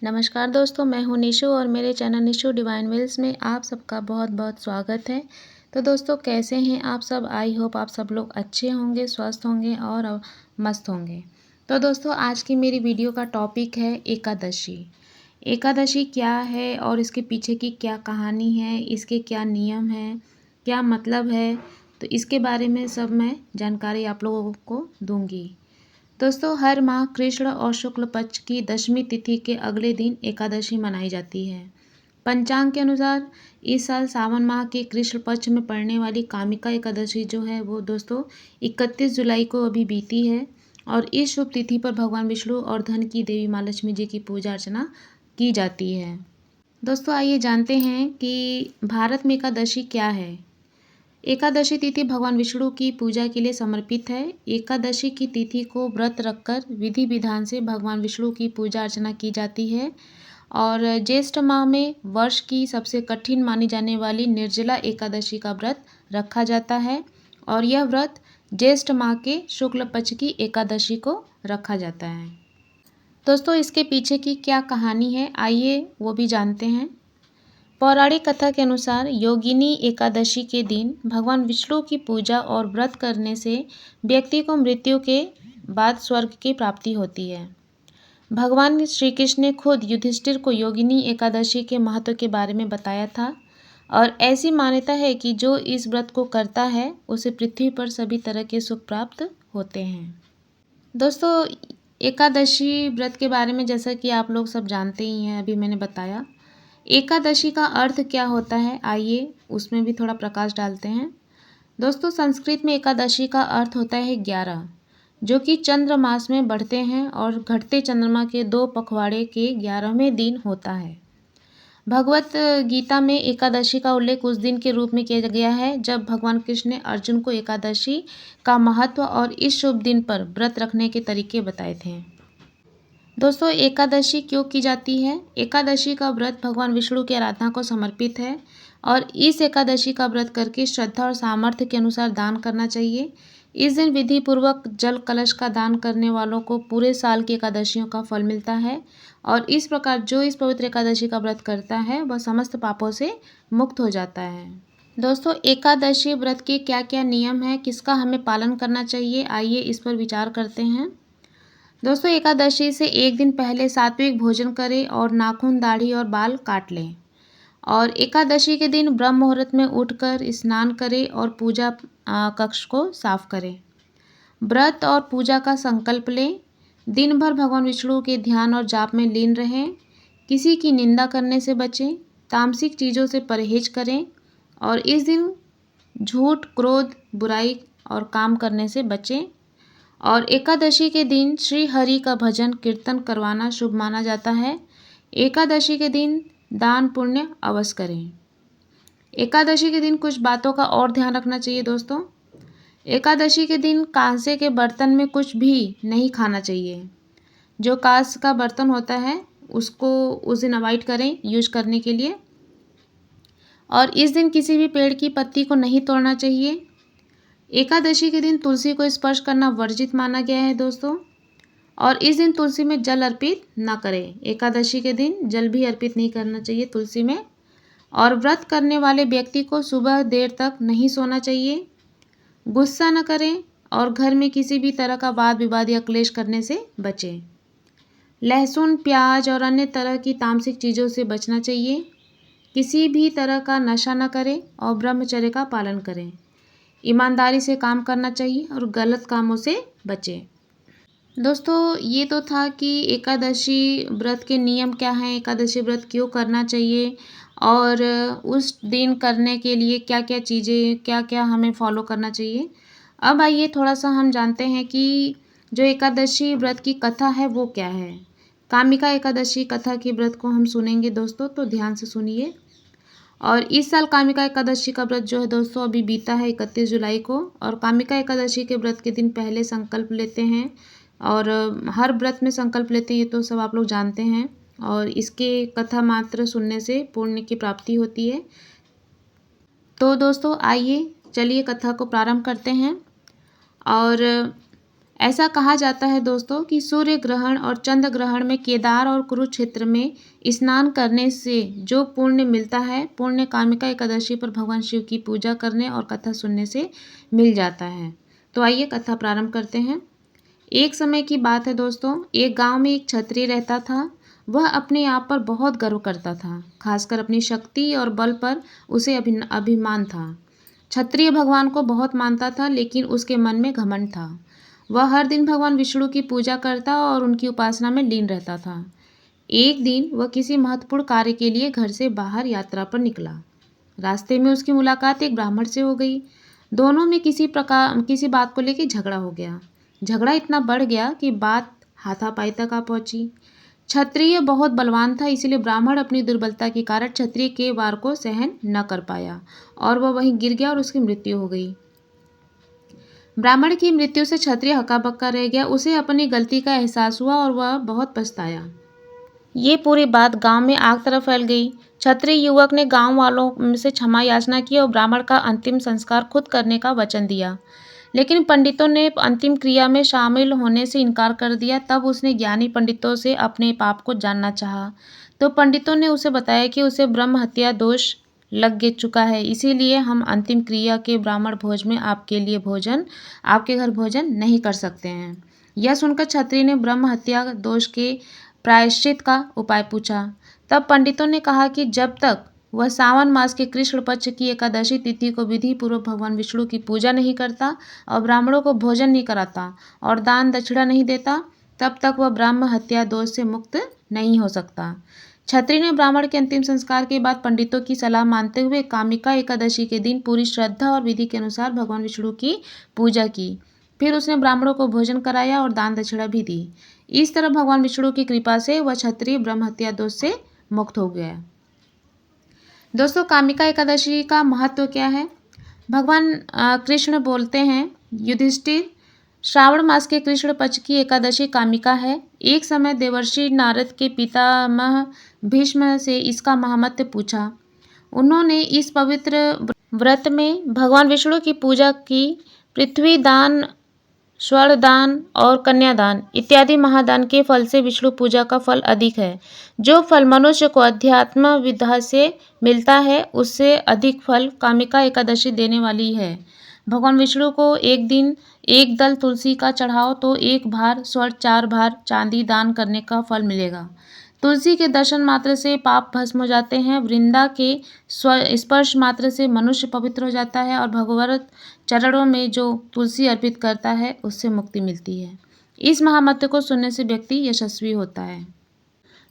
नमस्कार दोस्तों, मैं हूँ निशु और मेरे चैनल निशु डिवाइन वेल्स में आप सबका बहुत बहुत स्वागत है। तो दोस्तों, कैसे हैं आप सब? आई होप आप सब लोग अच्छे होंगे, स्वस्थ होंगे और मस्त होंगे। तो दोस्तों, आज की मेरी वीडियो का टॉपिक है एकादशी। एकादशी क्या है और इसके पीछे की क्या कहानी है, इसके क्या नियम हैं, क्या मतलब है, तो इसके बारे में सब मैं जानकारी आप लोगों को दूंगी। दोस्तों, हर माह कृष्ण और शुक्ल पक्ष की दशमी तिथि के अगले दिन एकादशी मनाई जाती है। पंचांग के अनुसार इस साल सावन माह के कृष्ण पक्ष में पड़ने वाली कामिका एकादशी जो है वो दोस्तों 31 जुलाई को अभी बीती है और इस शुभ तिथि पर भगवान विष्णु और धन की देवी माँ लक्ष्मी जी की पूजा अर्चना की जाती है। दोस्तों, आइए जानते हैं कि भारत में एकादशी क्या है। एकादशी तिथि भगवान विष्णु की पूजा के लिए समर्पित है। एकादशी की तिथि को व्रत रखकर विधि विधान से भगवान विष्णु की पूजा अर्चना की जाती है और ज्येष्ठ माह में वर्ष की सबसे कठिन मानी जाने वाली निर्जला एकादशी का व्रत रखा जाता है और यह व्रत ज्येष्ठ माह के शुक्ल पक्ष की एकादशी को रखा जाता है। दोस्तों, इसके पीछे की क्या कहानी है, आइए वो भी जानते हैं। पौराणिक कथा के अनुसार योगिनी एकादशी के दिन भगवान विष्णु की पूजा और व्रत करने से व्यक्ति को मृत्यु के बाद स्वर्ग की प्राप्ति होती है। भगवान श्री कृष्ण ने खुद युधिष्ठिर को योगिनी एकादशी के महत्व के बारे में बताया था और ऐसी मान्यता है कि जो इस व्रत को करता है उसे पृथ्वी पर सभी तरह के सुख प्राप्त होते हैं। दोस्तों, एकादशी व्रत के बारे में जैसा कि आप लोग सब जानते ही हैं, अभी मैंने बताया। एकादशी का अर्थ क्या होता है, आइए उसमें भी थोड़ा प्रकाश डालते हैं। दोस्तों, संस्कृत में एकादशी का अर्थ होता है 11, जो कि चंद्र मास में बढ़ते हैं और घटते चंद्रमा के 2 पखवाड़े के 11वें दिन होता है। भगवत गीता में एकादशी का उल्लेख उस दिन के रूप में किया गया है जब भगवान कृष्ण ने अर्जुन को एकादशी का महत्व और इस शुभ दिन पर व्रत रखने के तरीके बताए थे। दोस्तों, एकादशी क्यों की जाती है? एकादशी का व्रत भगवान विष्णु की आराधना को समर्पित है और इस एकादशी का व्रत करके श्रद्धा और सामर्थ्य के अनुसार दान करना चाहिए। इस दिन विधि पूर्वक जल कलश का दान करने वालों को पूरे साल की एकादशियों का फल मिलता है और इस प्रकार जो इस पवित्र एकादशी का व्रत करता है वह समस्त पापों से मुक्त हो जाता है। दोस्तों, एकादशी व्रत के क्या क्या नियम हैं, किसका हमें पालन करना चाहिए, आइए इस पर विचार करते हैं। दोस्तों, एकादशी से एक दिन पहले सात्विक भोजन करें और नाखून, दाढ़ी और बाल काट लें और एकादशी के दिन ब्रह्म मुहूर्त में उठकर स्नान करें और पूजा कक्ष को साफ करें। व्रत और पूजा का संकल्प लें। दिन भर भगवान विष्णु के ध्यान और जाप में लीन रहें। किसी की निंदा करने से बचें। तामसिक चीज़ों से परहेज करें और इस दिन झूठ, क्रोध, बुराई और काम करने से बचें। और एकादशी के दिन श्री हरि का भजन कीर्तन करवाना शुभ माना जाता है। एकादशी के दिन दान पुण्य अवश्य करें। एकादशी के दिन कुछ बातों का और ध्यान रखना चाहिए। दोस्तों, एकादशी के दिन कांसे के बर्तन में कुछ भी नहीं खाना चाहिए। जो कांस का बर्तन होता है उसको उस दिन अवॉइड करें यूज करने के लिए। और इस दिन किसी भी पेड़ की पत्ती को नहीं तोड़ना चाहिए। एकादशी के दिन तुलसी को स्पर्श करना वर्जित माना गया है दोस्तों। और इस दिन तुलसी में जल अर्पित ना करें। एकादशी के दिन जल भी अर्पित नहीं करना चाहिए तुलसी में। और व्रत करने वाले व्यक्ति को सुबह देर तक नहीं सोना चाहिए। गुस्सा न करें और घर में किसी भी तरह का वाद विवाद या क्लेश करने से बचें। लहसुन, प्याज और अन्य तरह की तामसिक चीज़ों से बचना चाहिए। किसी भी तरह का नशा न करें और ब्रह्मचर्य का पालन करें। ईमानदारी से काम करना चाहिए और गलत कामों से बचें। दोस्तों, ये तो था कि एकादशी व्रत के नियम क्या हैं, एकादशी व्रत क्यों करना चाहिए और उस दिन करने के लिए क्या क्या चीज़ें, क्या क्या हमें फॉलो करना चाहिए। अब आइए थोड़ा सा हम जानते हैं कि जो एकादशी व्रत की कथा है वो क्या है। कामिका एकादशी कथा की व्रत को हम सुनेंगे दोस्तों, तो ध्यान से सुनिए। और इस साल कामिका एकादशी का व्रत जो है दोस्तों अभी बीता है 31 जुलाई को। और कामिका एकादशी के व्रत के दिन पहले संकल्प लेते हैं और हर व्रत में संकल्प लेते हैं, ये तो सब आप लोग जानते हैं। और इसके कथा मात्र सुनने से पुण्य की प्राप्ति होती है। तो दोस्तों, आइए चलिए कथा को प्रारंभ करते हैं। और ऐसा कहा जाता है दोस्तों कि सूर्य ग्रहण और चंद्र ग्रहण में केदार और कुरुक्षेत्र में स्नान करने से जो पुण्य मिलता है, पुण्य कामिका एकादशी पर भगवान शिव की पूजा करने और कथा सुनने से मिल जाता है। तो आइए कथा प्रारंभ करते हैं। एक समय की बात है दोस्तों, एक गांव में एक क्षत्रिय रहता था। वह अपने आप पर बहुत गर्व करता था, खासकर अपनी शक्ति और बल पर उसे अभिमान था। क्षत्रिय भगवान को बहुत मानता था, लेकिन उसके मन में घमंड था। वह हर दिन भगवान विष्णु की पूजा करता और उनकी उपासना में लीन रहता था। एक दिन वह किसी महत्वपूर्ण कार्य के लिए घर से बाहर यात्रा पर निकला। रास्ते में उसकी मुलाकात एक ब्राह्मण से हो गई। दोनों में किसी बात को लेकर झगड़ा हो गया। झगड़ा इतना बढ़ गया कि बात हाथापाई तक आ पहुंची। क्षत्रिय बहुत बलवान था, इसलिए ब्राह्मण अपनी दुर्बलता के कारण क्षत्रिय के वार को सहन न कर पाया और वह वहीं गिर गया और उसकी मृत्यु हो गई। ब्राह्मण की मृत्यु से क्षत्रिय हक्का-बक्का रह गया। उसे अपनी गलती का एहसास हुआ और वह बहुत पछताया। ये पूरी बात गांव में आग तरह फैल गई। क्षत्रिय युवक ने गांव वालों से क्षमा याचना की और ब्राह्मण का अंतिम संस्कार खुद करने का वचन दिया। लेकिन पंडितों ने अंतिम क्रिया में शामिल होने से इनकार कर दिया। तब उसने ज्ञानी पंडितों से अपने पाप को जानना चाहा, तो पंडितों ने उसे बताया कि उसे ब्रह्म हत्या दोष लग चुका है, इसीलिए हम अंतिम क्रिया के ब्राह्मण भोज में आपके घर भोजन नहीं कर सकते हैं। यह सुनकर क्षत्रिय ने ब्रह्म हत्या दोष के प्रायश्चित का उपाय पूछा। तब पंडितों ने कहा कि जब तक वह सावन मास के कृष्ण पक्ष की एकादशी तिथि को विधि पूर्वक भगवान विष्णु की पूजा नहीं करता और ब्राह्मणों को भोजन नहीं कराता और दान दक्षिणा नहीं देता, तब तक वह ब्रह्म हत्या दोष से मुक्त नहीं हो सकता। क्षत्रिय ने ब्राह्मण के अंतिम संस्कार के बाद पंडितों की सलाह मानते हुए कामिका एकादशी के दिन पूरी श्रद्धा और विधि के अनुसार भगवान विष्णु की पूजा की। फिर उसने ब्राह्मणों को भोजन कराया और दान दक्षिणा भी दी। इस तरह भगवान विष्णु की कृपा से वह क्षत्रिय ब्रह्म हत्या दोष से मुक्त हो गया। दोस्तों, कामिका एकादशी का महत्व क्या है? भगवान कृष्ण बोलते हैं, युधिष्ठिर, श्रावण मास के कृष्ण पक्ष की एकादशी कामिका है। एक समय देवर्षि नारद के पितामह भीष्म से इसका महात्म्य पूछा। उन्होंने इस पवित्र व्रत में भगवान विष्णु की पूजा की। पृथ्वी दान, स्वर्ण दान और कन्यादान इत्यादि महादान के फल से विष्णु पूजा का फल अधिक है। जो फल मनुष्य को अध्यात्म विद्या से मिलता है, उससे अधिक फल कामिका एकादशी देने वाली है। भगवान विष्णु को एक दिन एक दल तुलसी का चढ़ाओ तो एक भार स्वर्ण, 4 भार चांदी दान करने का फल मिलेगा। तुलसी के दर्शन मात्र से पाप भस्म हो जाते हैं। वृंदा के स्पर्श मात्र से मनुष्य पवित्र हो जाता है और भगवत चरणों में जो तुलसी अर्पित करता है उससे मुक्ति मिलती है। इस महामंत्र को सुनने से व्यक्ति यशस्वी होता है।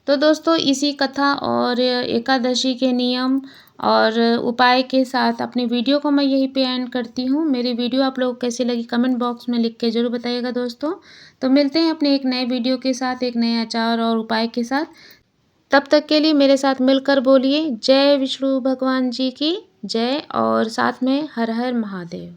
तो दोस्तों, इसी कथा और एकादशी के नियम और उपाय के साथ अपनी वीडियो को मैं यहीं पे एंड करती हूँ। मेरी वीडियो आप लोगों को कैसी लगी कमेंट बॉक्स में लिख के ज़रूर बताइएगा दोस्तों। तो मिलते हैं अपने एक नए वीडियो के साथ, एक नए आचार और उपाय के साथ। तब तक के लिए मेरे साथ मिलकर बोलिए जय विष्णु भगवान जी की जय और साथ में हर हर महादेव।